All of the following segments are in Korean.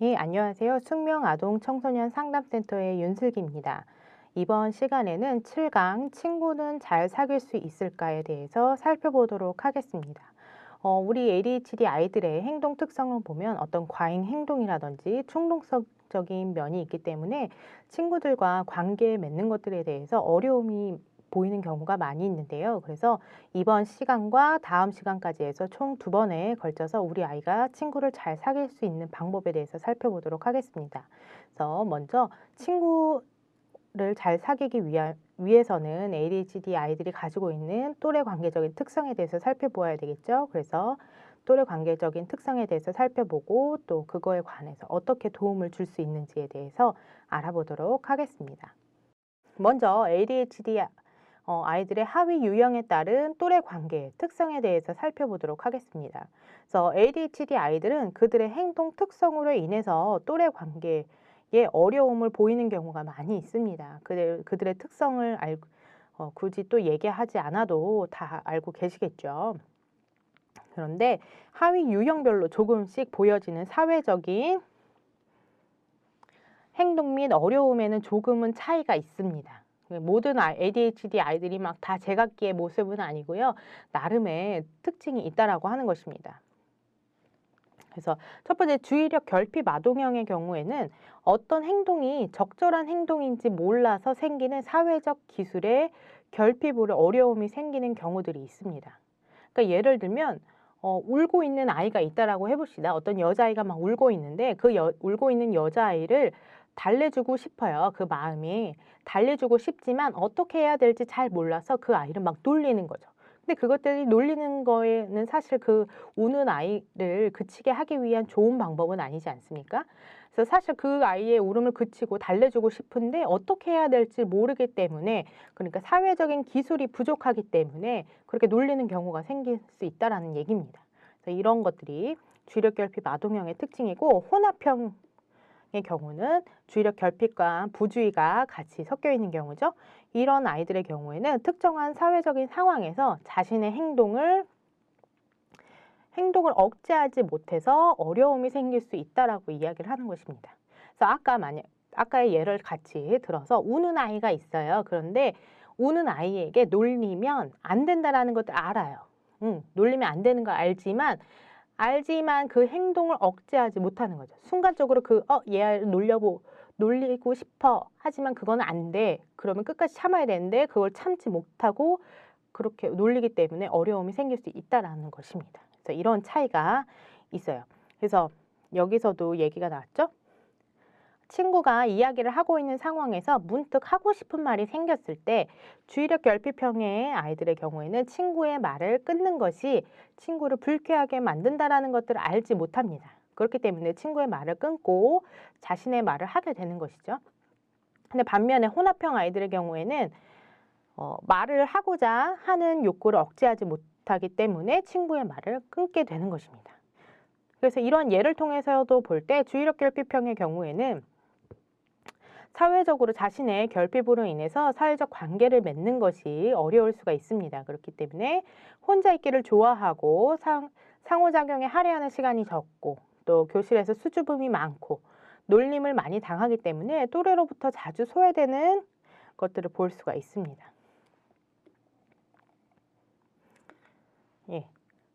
예, 안녕하세요. 숙명아동 청소년 상담센터의 윤슬기입니다. 이번 시간에는 7강 친구는 잘 사귈 수 있을까에 대해서 살펴보도록 하겠습니다. 우리 ADHD 아이들의 행동 특성을 보면 어떤 과잉 행동이라든지 충동적인 면이 있기 때문에 친구들과 관계 맺는 것들에 대해서 어려움이 보이는 경우가 많이 있는데요. 그래서 이번 시간과 다음 시간까지 해서 총 2번에 걸쳐서 우리 아이가 친구를 잘 사귈 수 있는 방법에 대해서 살펴보도록 하겠습니다. 그래서 먼저 친구를 잘 사귀기 위해서는 ADHD 아이들이 가지고 있는 또래 관계적인 특성에 대해서 살펴보아야 되겠죠. 그래서 또래 관계적인 특성에 대해서 살펴보고 또 그거에 관해서 어떻게 도움을 줄 수 있는지에 대해서 알아보도록 하겠습니다. 먼저 ADHD 아이들의 하위 유형에 따른 또래 관계의 특성에 대해서 살펴보도록 하겠습니다. 그래서 ADHD 아이들은 그들의 행동 특성으로 인해서 또래 관계에 어려움을 보이는 경우가 많이 있습니다. 그들의 특성을 굳이 또 얘기하지 않아도 다 알고 계시겠죠. 그런데 하위 유형별로 조금씩 보여지는 사회적인 행동 및 어려움에는 조금은 차이가 있습니다. 모든 ADHD 아이들이 막 다 제각기의 모습은 아니고요. 나름의 특징이 있다라고 하는 것입니다. 그래서 첫 번째 주의력 결핍 아동형의 경우에는 어떤 행동이 적절한 행동인지 몰라서 생기는 사회적 기술의 결핍으로 어려움이 생기는 경우들이 있습니다. 그러니까 예를 들면 울고 있는 아이가 있다라고 해봅시다. 어떤 여자아이가 막 울고 있는데 울고 있는 여자아이를 달래주고 싶어요. 그 마음이 달래주고 싶지만 어떻게 해야 될지 잘 몰라서 그 아이를 막 놀리는 거죠. 근데 그것들이 놀리는 거에는 사실 그 우는 아이를 그치게 하기 위한 좋은 방법은 아니지 않습니까? 그래서 사실 그 아이의 울음을 그치고 달래주고 싶은데 어떻게 해야 될지 모르기 때문에, 그러니까 사회적인 기술이 부족하기 때문에 그렇게 놀리는 경우가 생길 수 있다라는 얘기입니다. 그래서 이런 것들이 주의력 결핍 아동형의 특징이고, 혼합형의 경우는 주의력 결핍과 부주의가 같이 섞여 있는 경우죠. 이런 아이들의 경우에는 특정한 사회적인 상황에서 자신의 행동을 억제하지 못해서 어려움이 생길 수 있다라고 이야기를 하는 것입니다. 그래서 아까의 예를 같이 들어서 우는 아이가 있어요. 그런데 우는 아이에게 놀리면 안 된다라는 것을 알아요. 놀리면 안 되는 걸 알지만 그 행동을 억제하지 못하는 거죠. 순간적으로 얘 놀리고 싶어. 하지만 그건 안 돼. 그러면 끝까지 참아야 되는데 그걸 참지 못하고 그렇게 놀리기 때문에 어려움이 생길 수 있다라는 것입니다. 그래서 이런 차이가 있어요. 그래서 여기서도 얘기가 나왔죠. 친구가 이야기를 하고 있는 상황에서 문득 하고 싶은 말이 생겼을 때 주의력 결핍형의 아이들의 경우에는 친구의 말을 끊는 것이 친구를 불쾌하게 만든다라는 것들을 알지 못합니다. 그렇기 때문에 친구의 말을 끊고 자신의 말을 하게 되는 것이죠. 근데 반면에 혼합형 아이들의 경우에는 말을 하고자 하는 욕구를 억제하지 못하기 때문에 친구의 말을 끊게 되는 것입니다. 그래서 이런 예를 통해서도 볼 때 주의력 결핍형의 경우에는 사회적으로 자신의 결핍으로 인해서 사회적 관계를 맺는 것이 어려울 수가 있습니다. 그렇기 때문에 혼자 있기를 좋아하고 상호작용에 할애하는 시간이 적고 또 교실에서 수줍음이 많고 놀림을 많이 당하기 때문에 또래로부터 자주 소외되는 것들을 볼 수가 있습니다. 예.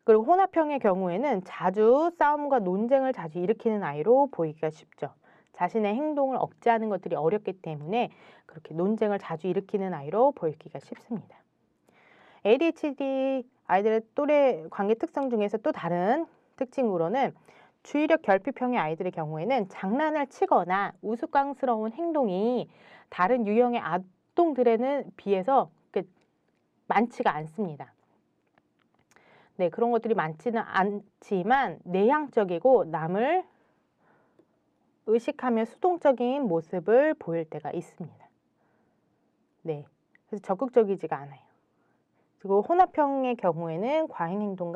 그리고 혼합형의 경우에는 자주 싸움과 논쟁을 자주 일으키는 아이로 보이기가 쉽죠. 자신의 행동을 억제하는 것들이 어렵기 때문에 그렇게 논쟁을 자주 일으키는 아이로 보이기가 쉽습니다. ADHD 아이들의 또래 관계 특성 중에서 또 다른 특징으로는 주의력 결핍형의 아이들의 경우에는 장난을 치거나 우스꽝스러운 행동이 다른 유형의 아동들에는 비해서 많지가 않습니다. 네, 그런 것들이 많지는 않지만 내향적이고 남을 의식하며 수동적인 모습을 보일 때가 있습니다. 네, 그래서 적극적이지가 않아요. 그리고 혼합형의 경우에는 과잉행동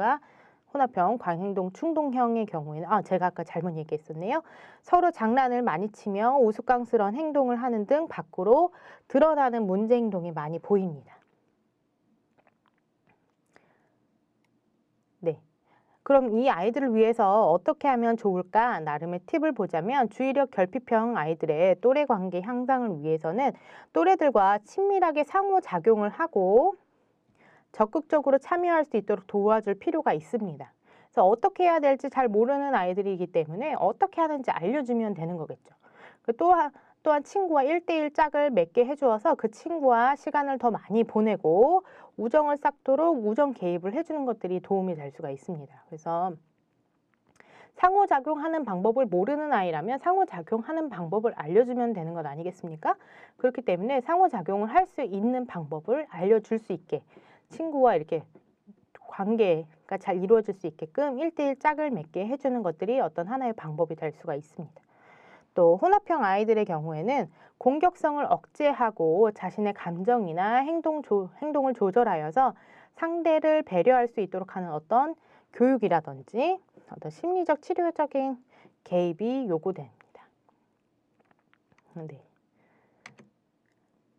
충동형의 경우에는 제가 아까 잘못 얘기했었네요. 서로 장난을 많이 치며 우스꽝스러운 행동을 하는 등 밖으로 드러나는 문제 행동이 많이 보입니다. 네. 그럼 이 아이들을 위해서 어떻게 하면 좋을까? 나름의 팁을 보자면 주의력 결핍형 아이들의 또래 관계 향상을 위해서는 또래들과 친밀하게 상호작용을 하고 적극적으로 참여할 수 있도록 도와줄 필요가 있습니다. 그래서 어떻게 해야 될지 잘 모르는 아이들이기 때문에 어떻게 하는지 알려주면 되는 거겠죠. 또한 친구와 1대1 짝을 맺게 해주어서 그 친구와 시간을 더 많이 보내고 우정을 쌓도록 우정 개입을 해주는 것들이 도움이 될 수가 있습니다. 그래서 상호작용하는 방법을 모르는 아이라면 상호작용하는 방법을 알려주면 되는 것 아니겠습니까? 그렇기 때문에 상호작용을 할 수 있는 방법을 알려줄 수 있게 친구와 이렇게 관계가 잘 이루어질 수 있게끔 1대1 짝을 맺게 해주는 것들이 어떤 하나의 방법이 될 수가 있습니다. 또 혼합형 아이들의 경우에는 공격성을 억제하고 자신의 감정이나 행동을 조절하여서 상대를 배려할 수 있도록 하는 어떤 교육이라든지 어떤 심리적 치료적인 개입이 요구됩니다. 네.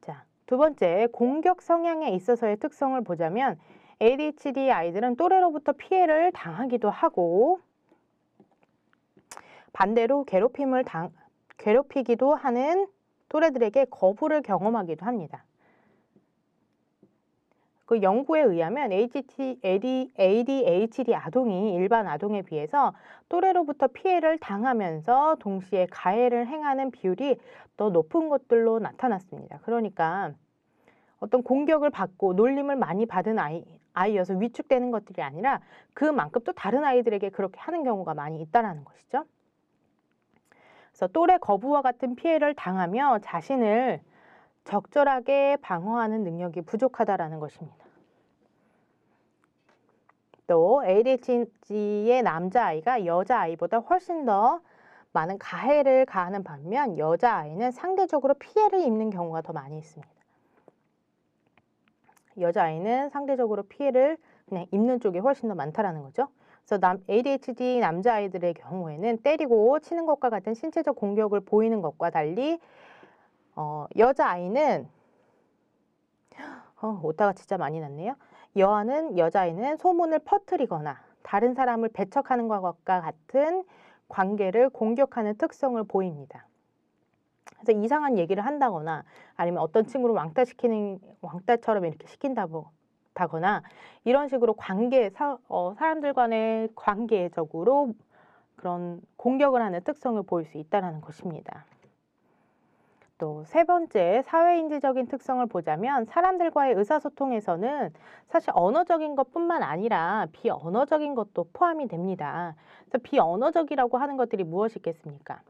자, 두 번째, 공격 성향에 있어서의 특성을 보자면 ADHD 아이들은 또래로부터 피해를 당하기도 하고 반대로 괴롭히기도 하는 또래들에게 거부를 경험하기도 합니다. 그 연구에 의하면 ADHD 아동이 일반 아동에 비해서 또래로부터 피해를 당하면서 동시에 가해를 행하는 비율이 더 높은 것들로 나타났습니다. 그러니까 어떤 공격을 받고 놀림을 많이 받은 아이여서 위축되는 것들이 아니라 그만큼 또 다른 아이들에게 그렇게 하는 경우가 많이 있다는 것이죠. 그래서 또래 거부와 같은 피해를 당하며 자신을 적절하게 방어하는 능력이 부족하다는 것입니다. 또 ADHD의 남자아이가 여자아이보다 훨씬 더 많은 가해를 가하는 반면 여자아이는 상대적으로 피해를 입는 경우가 더 많이 있습니다. 여자아이는 상대적으로 피해를 그냥 입는 쪽이 훨씬 더 많다는 거죠. 그래서 ADHD 남자아이들의 경우에는 때리고 치는 것과 같은 신체적 공격을 보이는 것과 달리 여자아이는 오타가 진짜 많이 났네요. 여자아이는 소문을 퍼뜨리거나 다른 사람을 배척하는 것과 같은 관계를 공격하는 특성을 보입니다. 그래서 이상한 얘기를 한다거나 아니면 어떤 친구를 왕따처럼 이렇게 시킨다거나 이런 식으로 사람들 간의 관계적으로 그런 공격을 하는 특성을 보일 수 있다는 것입니다. 또 세 번째, 사회인지적인 특성을 보자면 사람들과의 의사소통에서는 사실 언어적인 것뿐만 아니라 비언어적인 것도 포함이 됩니다. 그래서 비언어적이라고 하는 것들이 무엇이겠습니까?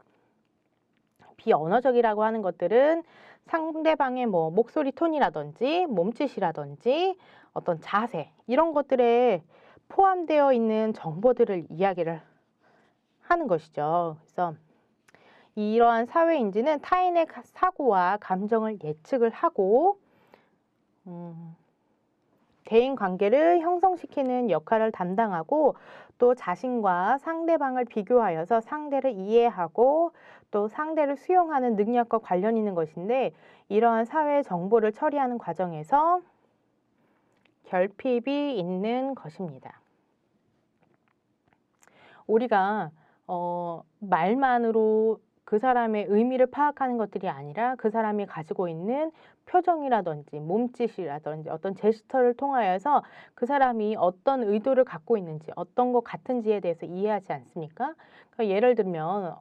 비언어적이라고 하는 것들은 상대방의 목소리 톤이라든지 몸짓이라든지 어떤 자세 이런 것들에 포함되어 있는 정보들을 이야기를 하는 것이죠. 그래서 이러한 사회인지는 타인의 사고와 감정을 예측을 하고 대인 관계를 형성시키는 역할을 담당하고 또 자신과 상대방을 비교하여서 상대를 이해하고 또 상대를 수용하는 능력과 관련 있는 것인데 이러한 사회 정보를 처리하는 과정에서 결핍이 있는 것입니다. 우리가 말만으로 그 사람의 의미를 파악하는 것들이 아니라 그 사람이 가지고 있는 표정이라든지 몸짓이라든지 어떤 제스처를 통하여서 그 사람이 어떤 의도를 갖고 있는지 어떤 것 같은지에 대해서 이해하지 않습니까? 그러니까 예를 들면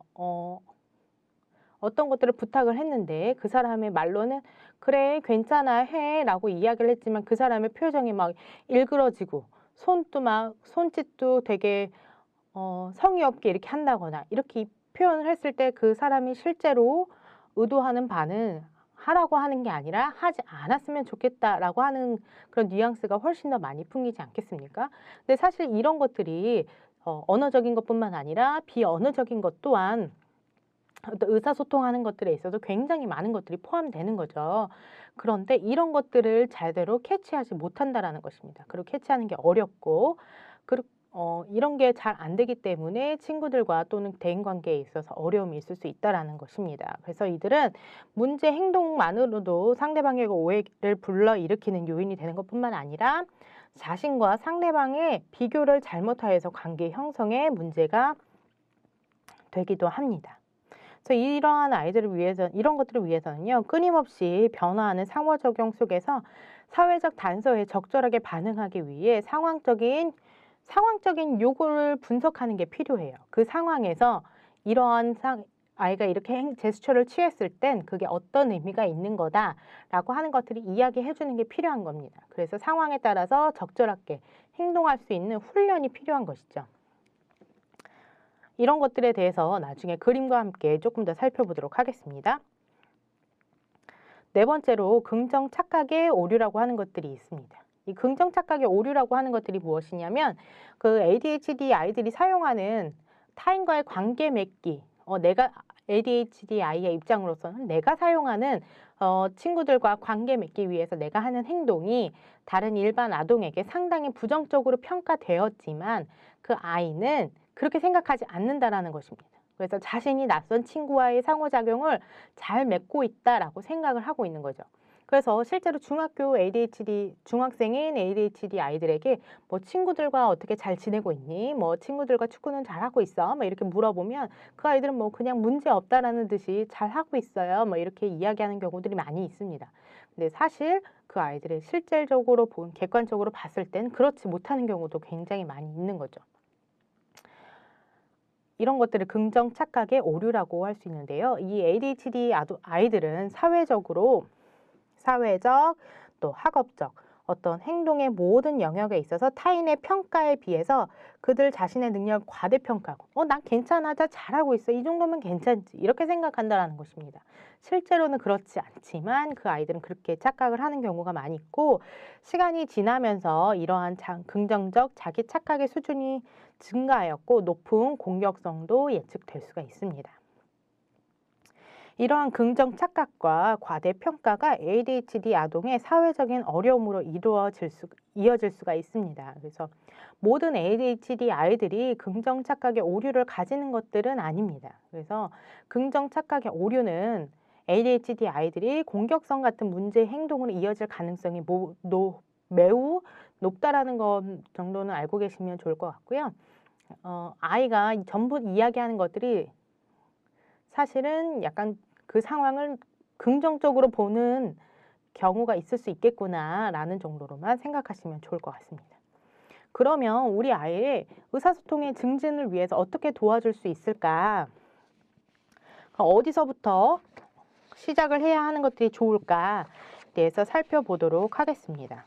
어떤 것들을 부탁을 했는데 그 사람의 말로는 그래 괜찮아 해 라고 이야기를 했지만 그 사람의 표정이 막 일그러지고 손짓도 되게 성의 없게 이렇게 한다거나 이렇게 표현을 했을 때 그 사람이 실제로 의도하는 바는 하라고 하는 게 아니라 하지 않았으면 좋겠다라고 하는 그런 뉘앙스가 훨씬 더 많이 풍기지 않겠습니까? 근데 사실 이런 것들이 언어적인 것뿐만 아니라 비언어적인 것 또한 어떤 의사소통하는 것들에 있어서 굉장히 많은 것들이 포함되는 거죠. 그런데 이런 것들을 제대로 캐치하지 못한다라는 것입니다. 그리고 캐치하는 게 어렵고 이런 게 잘 안 되기 때문에 친구들과 또는 대인관계에 있어서 어려움이 있을 수 있다는 것입니다. 그래서 이들은 문제 행동만으로도 상대방에게 오해를 불러일으키는 요인이 되는 것뿐만 아니라 자신과 상대방의 비교를 잘못하여서 관계 형성에 문제가 되기도 합니다. 그래서 이런 것들을 위해서는요, 끊임없이 변화하는 상호작용 속에서 사회적 단서에 적절하게 반응하기 위해 상황적인 요구를 분석하는 게 필요해요. 그 상황에서 아이가 이렇게 제스처를 취했을 땐 그게 어떤 의미가 있는 거다라고 하는 것들을 이야기해 주는 게 필요한 겁니다. 그래서 상황에 따라서 적절하게 행동할 수 있는 훈련이 필요한 것이죠. 이런 것들에 대해서 나중에 그림과 함께 조금 더 살펴보도록 하겠습니다. 네 번째로 긍정 착각의 오류라고 하는 것들이 있습니다. 이 긍정 착각의 오류라고 하는 것들이 무엇이냐면 그 ADHD 아이들이 사용하는 타인과의 관계 맺기, 내가 ADHD 아이의 입장으로서는 내가 사용하는 친구들과 관계 맺기 위해서 내가 하는 행동이 다른 일반 아동에게 상당히 부정적으로 평가되었지만 그 아이는 그렇게 생각하지 않는다라는 것입니다. 그래서 자신이 낯선 친구와의 상호작용을 잘 맺고 있다라고 생각을 하고 있는 거죠. 그래서 실제로 중학생인 ADHD 아이들에게 뭐 친구들과 어떻게 잘 지내고 있니? 뭐 친구들과 축구는 잘하고 있어? 뭐 이렇게 물어보면 그 아이들은 뭐 그냥 문제 없다라는 듯이 잘하고 있어요. 뭐 이렇게 이야기하는 경우들이 많이 있습니다. 근데 사실 그 아이들의 실질적으로 객관적으로 봤을 땐 그렇지 못하는 경우도 굉장히 많이 있는 거죠. 이런 것들을 긍정 착각의 오류라고 할 수 있는데요. 이 ADHD 아이들은 사회적, 또 학업적, 어떤 행동의 모든 영역에 있어서 타인의 평가에 비해서 그들 자신의 능력을 과대평가하고 난 괜찮아, 나 잘하고 있어, 이 정도면 괜찮지, 이렇게 생각한다는 것입니다. 실제로는 그렇지 않지만 그 아이들은 그렇게 착각을 하는 경우가 많이 있고, 시간이 지나면서 이러한 긍정적 자기 착각의 수준이 증가하였고 높은 공격성도 예측될 수가 있습니다. 이러한 긍정 착각과 과대평가가 ADHD 아동의 사회적인 어려움으로 이어질 수가 있습니다. 그래서 모든 ADHD 아이들이 긍정 착각의 오류를 가지는 것들은 아닙니다. 그래서 긍정 착각의 오류는 ADHD 아이들이 공격성 같은 문제 행동으로 이어질 가능성이 매우 높다라는 것 정도는 알고 계시면 좋을 것 같고요. 아이가 전부 이야기하는 것들이 사실은 약간 그 상황을 긍정적으로 보는 경우가 있을 수 있겠구나라는 정도로만 생각하시면 좋을 것 같습니다. 그러면 우리 아이의 의사소통의 증진을 위해서 어떻게 도와줄 수 있을까? 어디서부터 시작을 해야 하는 것들이 좋을까에 대해서 살펴보도록 하겠습니다.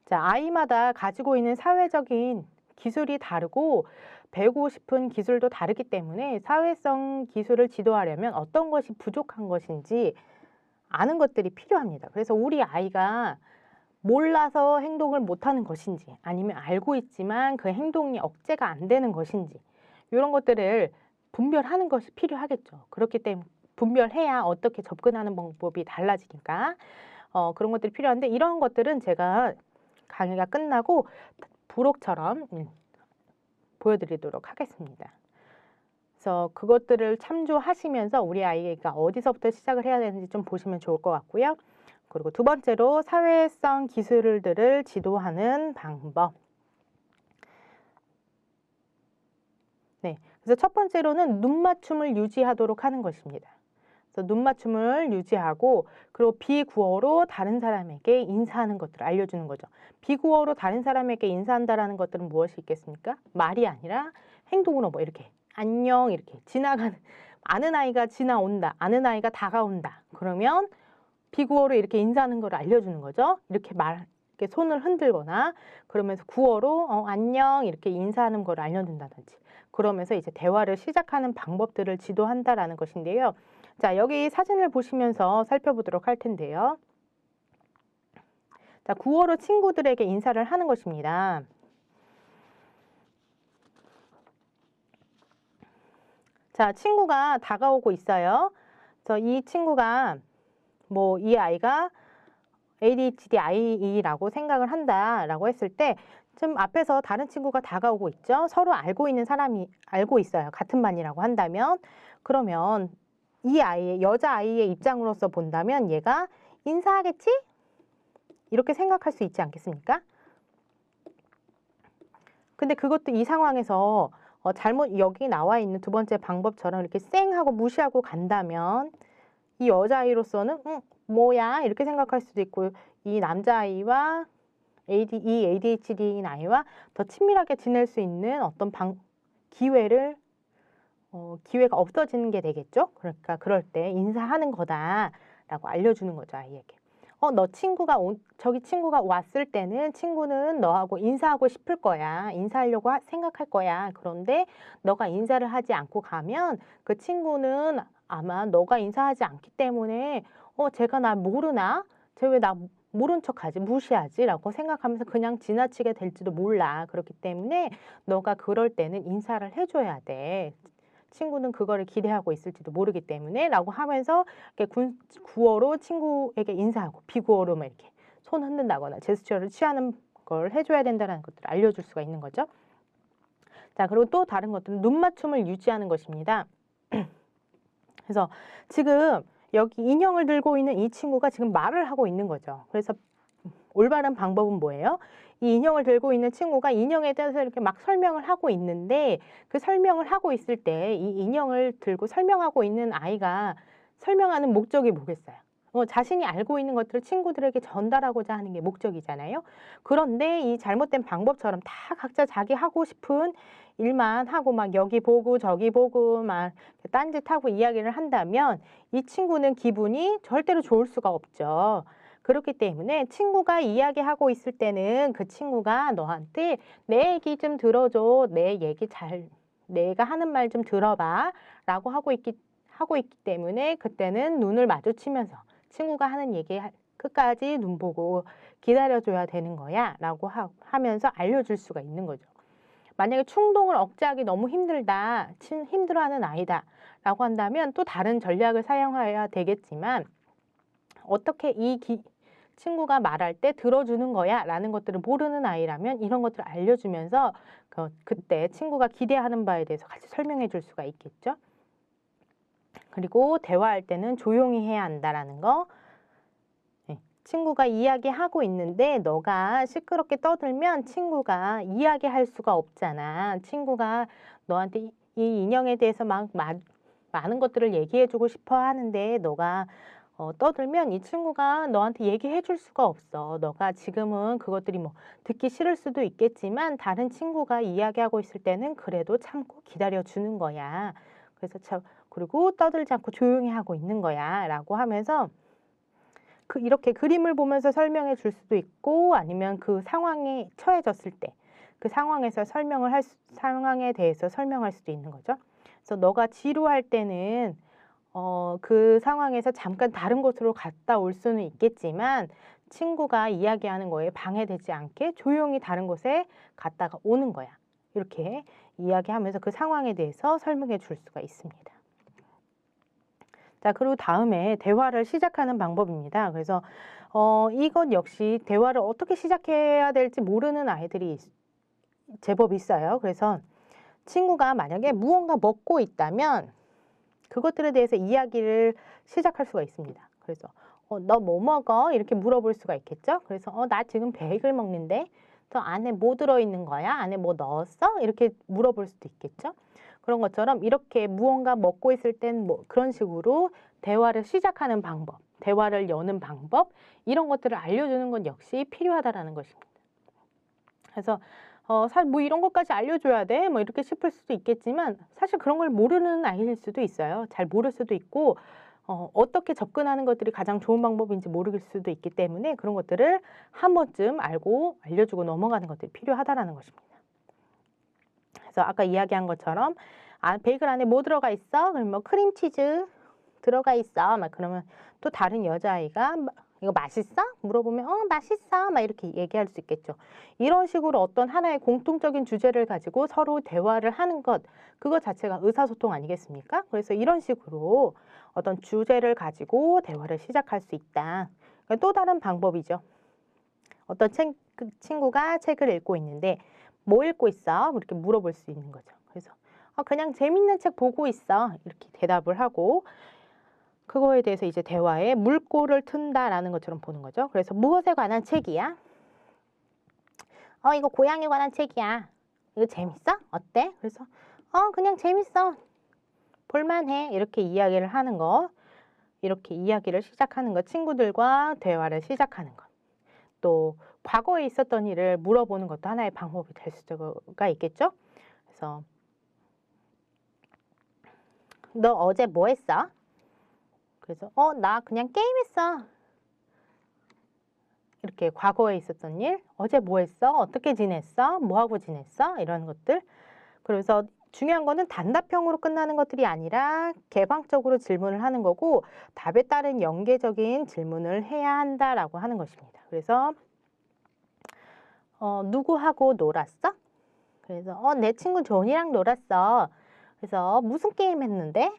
자, 아이마다 가지고 있는 사회적인 기술이 다르고 배우고 싶은 기술도 다르기 때문에 사회성 기술을 지도하려면 어떤 것이 부족한 것인지 아는 것들이 필요합니다. 그래서 우리 아이가 몰라서 행동을 못하는 것인지, 아니면 알고 있지만 그 행동이 억제가 안 되는 것인지, 이런 것들을 분별하는 것이 필요하겠죠. 그렇기 때문에 분별해야 어떻게 접근하는 방법이 달라지니까 그런 것들이 필요한데, 이런 것들은 제가 강의가 끝나고 부록처럼 보여드리도록 하겠습니다. 그래서 그것들을 참조하시면서 우리 아이가 어디서부터 시작을 해야 되는지 좀 보시면 좋을 것 같고요. 그리고 두 번째로 사회성 기술들을 지도하는 방법. 네, 그래서 첫 번째로는 눈맞춤을 유지하도록 하는 것입니다. 그래서 눈맞춤을 유지하고, 그리고 비구어로 다른 사람에게 인사하는 것들을 알려주는 거죠. 비구어로 다른 사람에게 인사한다라는 것들은 무엇이 있겠습니까? 말이 아니라 행동으로 뭐 이렇게 안녕, 이렇게 아는 아이가 지나온다, 아는 아이가 다가온다, 그러면 비구어로 이렇게 인사하는 걸 알려주는 거죠. 이렇게 손을 흔들거나 그러면서 구어로 안녕 이렇게 인사하는 걸 알려준다든지, 그러면서 이제 대화를 시작하는 방법들을 지도한다라는 것인데요. 자, 여기 사진을 보시면서 살펴보도록 할 텐데요. 자, 구어로 친구들에게 인사를 하는 것입니다. 자, 친구가 다가오고 있어요. 그래서 이 친구가 이 아이가 ADHD 아이라고 생각을 한다라고 했을 때, 좀 앞에서 다른 친구가 다가오고 있죠. 서로 알고 있어요. 같은 반이라고 한다면, 그러면 이 아이의 여자아이의 입장으로서 본다면 얘가 인사하겠지? 이렇게 생각할 수 있지 않겠습니까? 근데 그것도 이 상황에서 잘못 여기 나와 있는 두 번째 방법처럼 이렇게 쌩 하고 무시하고 간다면 이 여자아이로서는 뭐야? 이렇게 생각할 수도 있고 이 남자아이와 이 ADHD인 아이와 더 친밀하게 지낼 수 있는 어떤 기회가 없어지는 게 되겠죠? 그러니까 그럴 때 인사하는 거다라고 알려주는 거죠, 아이에게. 저기 친구가 왔을 때는 친구는 너하고 인사하고 싶을 거야. 인사하려고 생각할 거야. 그런데 너가 인사를 하지 않고 가면 그 친구는 아마 너가 인사하지 않기 때문에 쟤가 나 모르나? 쟤 왜 나 모른 척하지? 무시하지? 라고 생각하면서 그냥 지나치게 될지도 몰라. 그렇기 때문에 너가 그럴 때는 인사를 해줘야 돼. 친구는 그거를 기대하고 있을지도 모르기 때문에 라고 하면서 이렇게 구어로 친구에게 인사하고 비구어로 막 이렇게 손 흔든다거나 제스처를 취하는 걸 해줘야 된다는 것들을 알려줄 수가 있는 거죠. 자, 그리고 또 다른 것들은 눈 맞춤을 유지하는 것입니다. 그래서 지금 여기 인형을 들고 있는 이 친구가 지금 말을 하고 있는 거죠. 그래서 올바른 방법은 뭐예요? 이 인형을 들고 있는 친구가 인형에 대해서 이렇게 막 설명을 하고 있는데 그 설명을 하고 있을 때 이 인형을 들고 설명하고 있는 아이가 설명하는 목적이 뭐겠어요? 자신이 알고 있는 것들을 친구들에게 전달하고자 하는 게 목적이잖아요. 그런데 이 잘못된 방법처럼 다 각자 자기 하고 싶은 일만 하고 막 여기 보고 저기 보고 막 딴짓하고 이야기를 한다면 이 친구는 기분이 절대로 좋을 수가 없죠. 그렇기 때문에 친구가 이야기하고 있을 때는 그 친구가 너한테 내 얘기 좀 들어줘. 내가 하는 말 좀 들어봐. 라고 하고 있기 때문에 그때는 눈을 마주치면서 친구가 하는 얘기 끝까지 눈 보고 기다려줘야 되는 거야. 라고 하면서 알려줄 수가 있는 거죠. 만약에 충동을 억제하기 너무 힘들다, 힘들어하는 아이다 라고 한다면 또 다른 전략을 사용해야 되겠지만 어떻게 친구가 말할 때 들어주는 거야 라는 것들을 모르는 아이라면 이런 것들을 알려주면서 그때 친구가 기대하는 바에 대해서 같이 설명해 줄 수가 있겠죠. 그리고 대화할 때는 조용히 해야 한다라는 거. 친구가 이야기하고 있는데 너가 시끄럽게 떠들면 친구가 이야기할 수가 없잖아. 친구가 너한테 이 인형에 대해서 막 많은 것들을 얘기해주고 싶어 하는데 너가 떠들면 이 친구가 너한테 얘기해 줄 수가 없어. 너가 지금은 그것들이 뭐 듣기 싫을 수도 있겠지만 다른 친구가 이야기하고 있을 때는 그래도 참고 기다려 주는 거야. 그래서 그리고 떠들지 않고 조용히 하고 있는 거야. 라고 하면서 이렇게 그림을 보면서 설명해 줄 수도 있고 아니면 그 상황에 처해졌을 때 그 상황에서 상황에 대해서 설명할 수도 있는 거죠. 그래서 너가 지루할 때는 그 상황에서 잠깐 다른 곳으로 갔다 올 수는 있겠지만 친구가 이야기하는 거에 방해되지 않게 조용히 다른 곳에 갔다가 오는 거야. 이렇게 이야기하면서 그 상황에 대해서 설명해 줄 수가 있습니다. 자, 그리고 다음에 대화를 시작하는 방법입니다. 그래서 이것 역시 대화를 어떻게 시작해야 될지 모르는 아이들이 제법 있어요. 그래서 친구가 만약에 무언가 먹고 있다면 그것들에 대해서 이야기를 시작할 수가 있습니다. 그래서 너 뭐 먹어? 이렇게 물어볼 수가 있겠죠. 그래서 나 지금 베이글 먹는데 저 안에 뭐 들어있는 거야? 안에 뭐 넣었어? 이렇게 물어볼 수도 있겠죠. 그런 것처럼 이렇게 무언가 먹고 있을 땐 뭐 그런 식으로 대화를 시작하는 방법, 대화를 여는 방법 이런 것들을 알려주는 건 역시 필요하다라는 것입니다. 그래서 뭐 이런 것까지 알려줘야 돼? 뭐 이렇게 싶을 수도 있겠지만 사실 그런 걸 모르는 아이일 수도 있어요. 잘 모를 수도 있고 어떻게 접근하는 것들이 가장 좋은 방법인지 모를 수도 있기 때문에 그런 것들을 한 번쯤 알고 알려주고 넘어가는 것들이 필요하다라는 것입니다. 그래서 아까 이야기한 것처럼 베이글 안에 뭐 들어가 있어? 그럼 뭐 크림치즈 들어가 있어. 막 그러면 또 다른 여자아이가 이거 맛있어? 물어보면 맛있어. 막 이렇게 얘기할 수 있겠죠. 이런 식으로 어떤 하나의 공통적인 주제를 가지고 서로 대화를 하는 것 그것 자체가 의사소통 아니겠습니까? 그래서 이런 식으로 어떤 주제를 가지고 대화를 시작할 수 있다. 그러니까 또 다른 방법이죠. 어떤 친구가 책을 읽고 있는데 뭐 읽고 있어? 이렇게 물어볼 수 있는 거죠. 그래서 그냥 재밌는 책 보고 있어. 이렇게 대답을 하고 그거에 대해서 이제 대화에 물꼬를 튼다라는 것처럼 보는 거죠. 그래서 무엇에 관한 책이야? 이거 고양이에 관한 책이야. 이거 재밌어? 어때? 그래서 그냥 재밌어. 볼만해. 이렇게 이야기를 하는 거. 이렇게 이야기를 시작하는 거. 친구들과 대화를 시작하는 것. 또 과거에 있었던 일을 물어보는 것도 하나의 방법이 될 수가 있겠죠. 그래서 너 어제 뭐 했어? 그래서 나 그냥 게임했어. 이렇게 과거에 있었던 일, 어제 뭐 했어? 어떻게 지냈어? 뭐 하고 지냈어? 이런 것들. 그래서 중요한 거는 단답형으로 끝나는 것들이 아니라 개방적으로 질문을 하는 거고 답에 따른 연계적인 질문을 해야 한다라고 하는 것입니다. 그래서 누구하고 놀았어? 그래서 내 친구 존이랑 놀았어. 그래서 무슨 게임 했는데?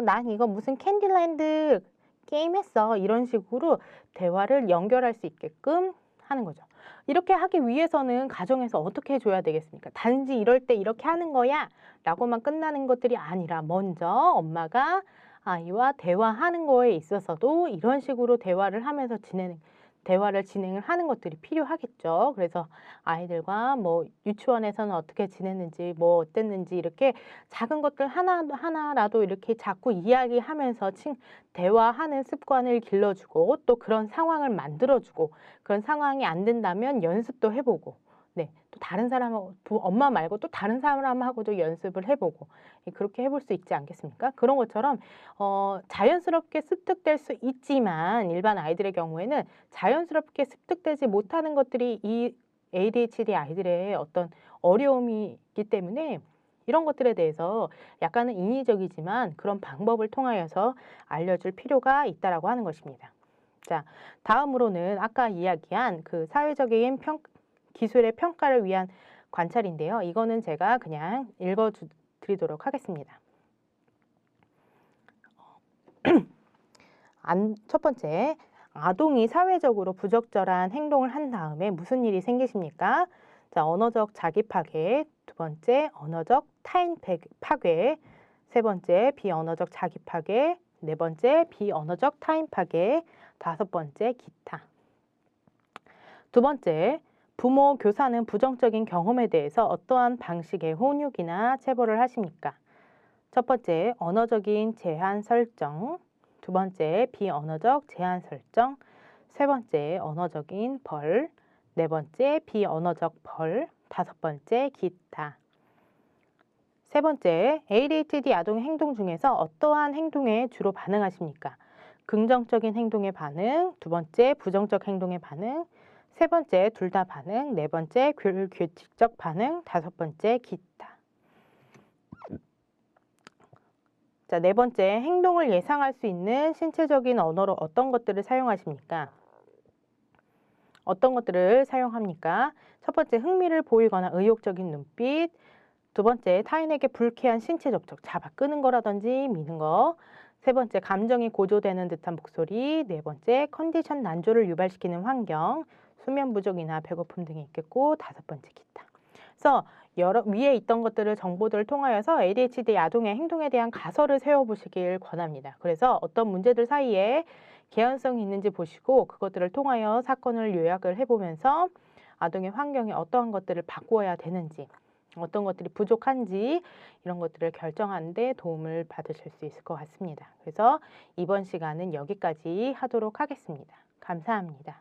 난 이거 무슨 캔디랜드 게임 했어. 이런 식으로 대화를 연결할 수 있게끔 하는 거죠. 이렇게 하기 위해서는 가정에서 어떻게 해줘야 되겠습니까? 단지 이럴 때 이렇게 하는 거야 라고만 끝나는 것들이 아니라 먼저 엄마가 아이와 대화하는 거에 있어서도 이런 식으로 대화를 진행을 하는 것들이 필요하겠죠. 그래서 아이들과 뭐 유치원에서는 어떻게 지냈는지 뭐 어땠는지 이렇게 작은 것들 하나라도 이렇게 자꾸 이야기하면서 대화하는 습관을 길러주고 또 그런 상황을 만들어주고 그런 상황이 안 된다면 연습도 해보고 네, 또 다른 사람하고 엄마 말고 또 다른 사람하고도 연습을 해보고 그렇게 해볼 수 있지 않겠습니까? 그런 것처럼 자연스럽게 습득될 수 있지만 일반 아이들의 경우에는 자연스럽게 습득되지 못하는 것들이 이 ADHD 아이들의 어떤 어려움이 있기 때문에 이런 것들에 대해서 약간은 인위적이지만 그런 방법을 통하여서 알려줄 필요가 있다라고 하는 것입니다. 자, 다음으로는 아까 이야기한 그 사회적인 기술의 평가를 위한 관찰인데요. 이거는 제가 그냥 읽어드리도록 하겠습니다. 첫 번째, 아동이 사회적으로 부적절한 행동을 한 다음에 무슨 일이 생기십니까? 자, 언어적 자기 파괴, 두 번째, 언어적 타인 파괴, 세 번째, 비언어적 자기 파괴, 네 번째, 비언어적 타인 파괴, 다섯 번째, 기타. 두 번째, 부모, 교사는 부정적인 경험에 대해서 어떠한 방식의 훈육이나 체벌을 하십니까? 첫 번째, 언어적인 제한 설정. 두 번째, 비언어적 제한 설정. 세 번째, 언어적인 벌. 네 번째, 비언어적 벌. 다섯 번째, 기타. 세 번째, ADHD 아동의 행동 중에서 어떠한 행동에 주로 반응하십니까? 긍정적인 행동에 반응, 두 번째, 부정적 행동에 반응, 세 번째, 둘 다 반응, 네 번째, 규칙적 반응, 다섯 번째, 기타. 자, 네 번째, 행동을 예상할 수 있는 신체적인 언어로 어떤 것들을 사용하십니까? 어떤 것들을 사용합니까? 첫 번째, 흥미를 보이거나 의욕적인 눈빛. 두 번째, 타인에게 불쾌한 신체 접촉, 잡아 끄는 거라든지 미는 거. 세 번째, 감정이 고조되는 듯한 목소리. 네 번째, 컨디션 난조를 유발시키는 환경, 수면 부족이나 배고픔 등이 있겠고, 다섯 번째, 기타. 그래서 위에 있던 정보들을 통하여서 ADHD 아동의 행동에 대한 가설을 세워보시길 권합니다. 그래서 어떤 문제들 사이에 개연성이 있는지 보시고 그것들을 통하여 사건을 요약을 해보면서 아동의 환경에 어떠한 것들을 바꾸어야 되는지 어떤 것들이 부족한지 이런 것들을 결정하는 데 도움을 받으실 수 있을 것 같습니다. 그래서 이번 시간은 여기까지 하도록 하겠습니다. 감사합니다.